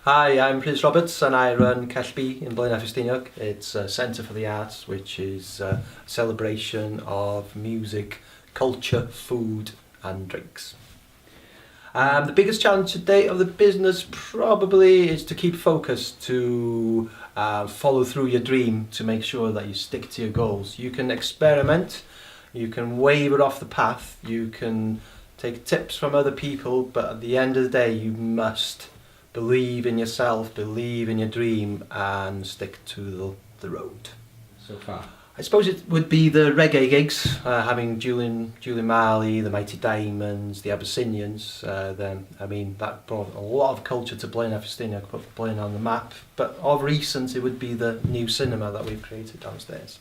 Hi, I'm Rhys Roberts and I run Cellb in Blaenau Ffestiniog. It's a centre for the arts, which is a celebration of music, culture, food and drinks. The biggest challenge today of the business probably is to keep focused, to follow through your dream, to make sure that you stick to your goals. You can experiment, you can waver off the path, you can take tips from other people, but at the end of the day you must believe in yourself, believe in your dream and stick to the road. So far? I suppose it would be the reggae gigs, having Julian Marley, the Mighty Diamonds, the Abyssinians. That brought a lot of culture to Blaenau Ffestiniog, put Blaenau on the map. But of recent, it would be the new cinema that we've created downstairs.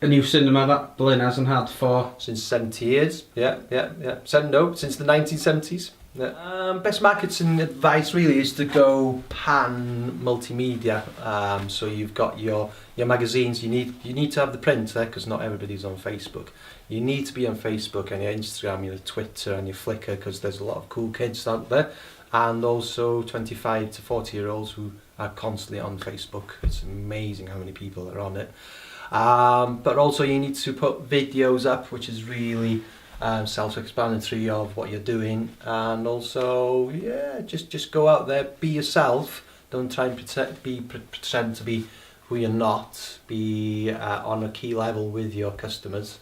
A new cinema that Blaenau hasn't had for? Since 70 years, since the 1970s. Yeah. Best marketing advice really is to go pan multimedia. So you've got your magazines. You need to have the print there because not everybody's on Facebook. You need to be on Facebook and your Instagram, your Twitter and your Flickr because there's a lot of cool kids out there, and also 25 to 40-year-olds who are constantly on Facebook. It's amazing how many people are on it. But also you need to put videos up, which is really self-explanatory of what you're doing, and also just go out there, be yourself. Don't try and pretend to be who you're not. Be on a key level with your customers.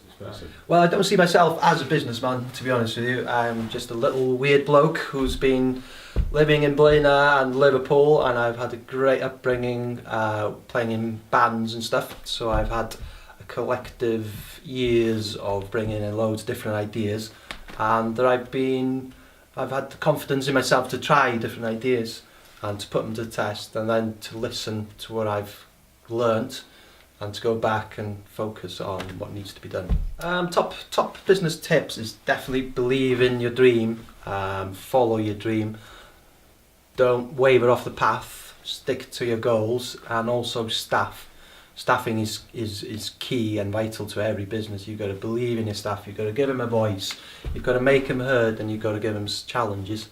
Well, I don't see myself as a businessman, to be honest with you. I'm just a little weird bloke who's been living in Blaenau and Liverpool, and I've had a great upbringing playing in bands and stuff, so I've had collective years of bringing in loads of different ideas, and that I've had the confidence in myself to try different ideas and to put them to the test, and then to listen to what I've learnt and to go back and focus on what needs to be done. Top business tips is definitely believe in your dream, follow your dream, don't waver off the path, stick to your goals, and also Staffing is key and vital to every business. You've got to believe in your staff, you've got to give them a voice, you've got to make them heard, and you've got to give them challenges.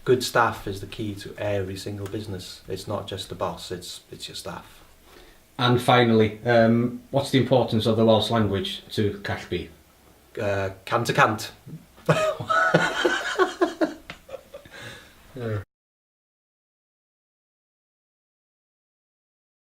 Good staff is the key to every single business. It's not just the boss, it's your staff. And finally, what's the importance of the Welsh language to Cellb? Cant to cant.